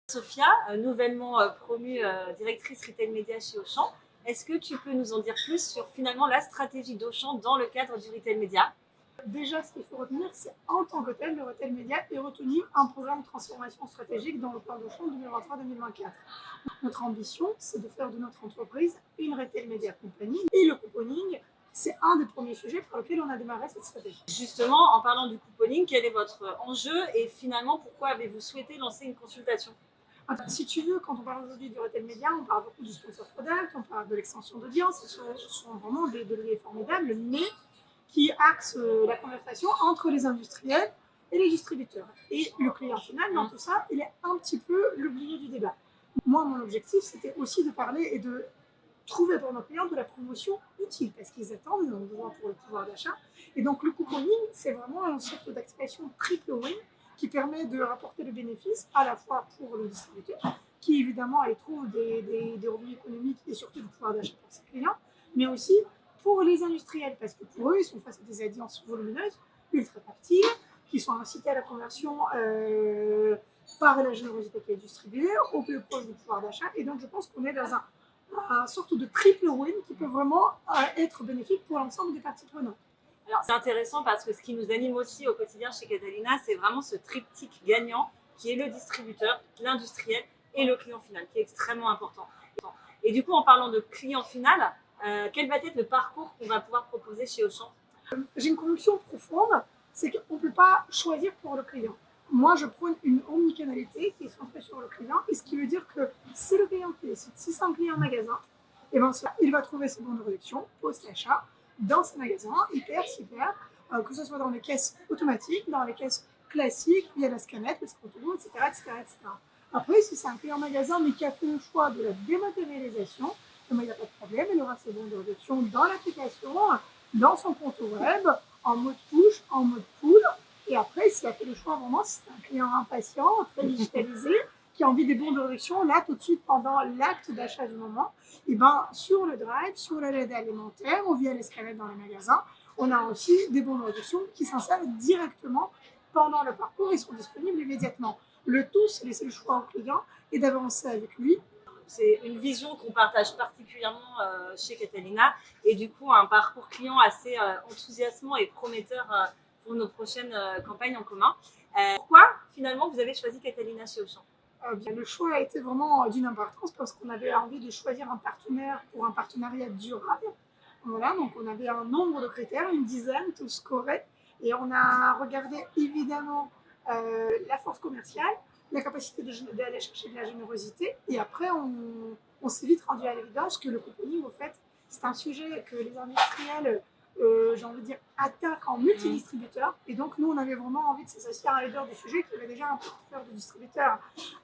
Sophia, nouvellement promue directrice retail média chez Auchan, est-ce que tu peux nous en dire plus sur finalement la stratégie d'Auchan dans le cadre du retail média? Déjà, ce qu'il faut retenir, c'est en tant que tel, le retail média est retenu un programme de transformation stratégique dans le plan d'Auchan 2023-2024. Notre ambition, c'est de faire de notre entreprise une retail média compagnie. Et le couponing, c'est un des premiers sujets pour lequel on a démarré cette stratégie. Justement, en parlant du couponing, quel est votre enjeu et finalement pourquoi avez-vous souhaité lancer une consultation? Si tu veux, quand on parle aujourd'hui du retail média, on parle beaucoup du sponsor product, on parle de l'extension d'audience, ce sont vraiment des leviers formidables, mais qui axent la conversation entre les industriels et les distributeurs. Et le client final, dans tout ça, il est un petit peu l'oublié du débat. Moi, mon objectif, c'était aussi de parler et de trouver pour nos clients de la promotion utile, parce qu'ils attendent, ils ont besoin pour le pouvoir d'achat. Et donc, le couponing, c'est vraiment une sorte d'expression triple win qui permet de rapporter le bénéfice à la fois pour le distributeur, qui évidemment y trouve des revenus économiques et surtout du pouvoir d'achat pour ses clients, mais aussi pour les industriels, parce que pour eux, ils sont face à des audiences volumineuses, ultra captives, qui sont incités à la conversion par la générosité qui est distribuée, au plus proche du pouvoir d'achat. Et donc, je pense qu'on est dans un sorte de triple win qui peut vraiment être bénéfique pour l'ensemble des parties prenantes. Alors c'est intéressant parce que ce qui nous anime aussi au quotidien chez Catalina, c'est vraiment ce triptyque gagnant qui est le distributeur, l'industriel et le client final, qui est extrêmement important. Et du coup, en parlant de client final, quel va être le parcours qu'on va pouvoir proposer chez Auchan? J'ai une conviction profonde, c'est qu'on ne peut pas choisir pour le client. Moi, je prône une omnicanalité qui est centrée sur le client, et ce qui veut dire que si le client qui décide, si c'est un client magasin, et ben, il va trouver ses bons de réduction post-achat dans ses magasins, hyper, super, que ce soit dans les caisses automatiques, dans les caisses classiques, via la scanette, le scoto, etc., etc., etc. Après, si c'est un client magasin, mais qui a fait le choix de la dématérialisation, il n'y a pas de problème, il aura ses bons de réduction dans l'application, dans son compte web, en mode push, en mode pull. Et après, s'il a fait le choix vraiment, si c'est un client impatient, très digitalisé, qui a envie des bons de réduction, là, tout de suite, pendant l'acte d'achat du moment, et ben, sur le drive, sur la LED alimentaire ou via l'escalade dans les magasins, on a aussi des bons de réduction qui s'installent directement pendant le parcours et sont disponibles immédiatement. Le tout, c'est laisser le choix au client et d'avancer avec lui. C'est une vision qu'on partage particulièrement chez Catalina et du coup un parcours client assez enthousiasmant et prometteur pour nos prochaines campagnes en commun. Pourquoi finalement vous avez choisi Catalina chez Auchan? Le choix a été vraiment d'une importance parce qu'on avait envie de choisir un partenaire pour un partenariat durable. Voilà, donc on avait un nombre de critères, une dizaine, tous scorés, et on a regardé évidemment la force commerciale, la capacité d'aller chercher de la générosité, et après on s'est vite rendu à l'évidence que le couponing, au fait, c'est un sujet que les industriels, j'ai envie de dire, attaquent en multidistributeurs, et donc nous on avait vraiment envie de s'associer à un leader du sujet qui avait déjà un portefeuille de distributeurs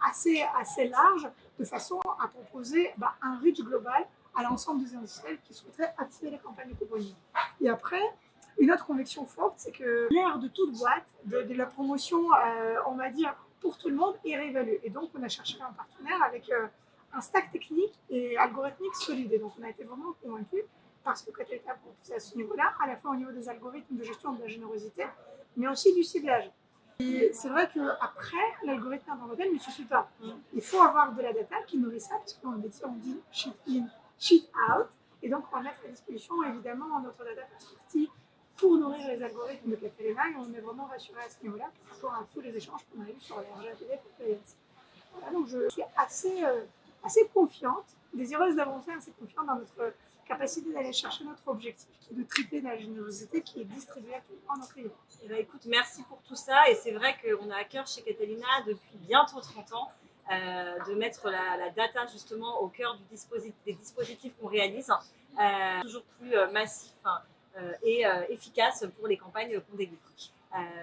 assez large, de façon à proposer un reach global à l'ensemble des industriels qui souhaiteraient activer les campagnes de couponing. Et après, une autre conviction forte, c'est que l'ère de toute boîte, de la promotion, on va dire, pour tout le monde, est réévaluée. Et donc, on a cherché un partenaire avec un stack technique et algorithmique solide. Et donc, on a été vraiment convaincus parce que quand Catalina à ce niveau-là, à la fois au niveau des algorithmes de gestion de la générosité, mais aussi du ciblage. Et c'est vrai qu'après, l'algorithme d'un modèle ne suffit pas. Il faut avoir de la data qui nourrit ça, parce qu'en métier, on dit cheat in, cheat out. Et donc, on va mettre à disposition, évidemment, notre data perspective pour nourrir les algorithmes de Catalina. Et on est vraiment rassuré à ce niveau-là par rapport à tous les échanges qu'on a eus sur les RGPD compliance. Voilà, donc je suis assez confiante, désireuse d'avancer, assez confiante dans notre capacité d'aller chercher notre objectif, qui est de tripler la générosité qui est distribuée à nos clients. Eh bien, écoute, merci pour tout ça. Et c'est vrai qu'on a à cœur chez Catalina depuis bientôt 30 ans de mettre la data justement au cœur des dispositifs qu'on réalise, toujours plus massif et efficace pour les campagnes qu'on délivre.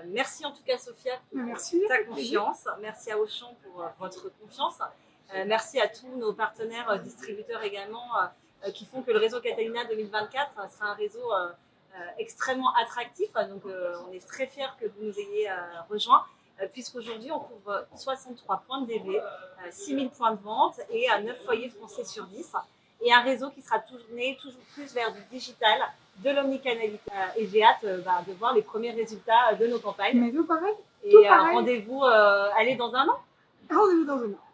Merci en tout cas Sophia pour ta confiance. Merci à Auchan pour votre confiance. Merci à tous nos partenaires distributeurs également qui font que le réseau Catalina 2024 sera un réseau extrêmement attractif. Donc on est très fiers que vous nous ayez rejoints puisqu'aujourd'hui on couvre 63 points de DV, 6000 points de vente et 9 foyers français sur 10 et un réseau qui sera tourné toujours plus vers du digital, de l'omnicanalité. Et j'ai hâte de voir les premiers résultats de nos campagnes. Mais tout pareil. Et rendez-vous, allez dans un an. Rendez-vous dans un an.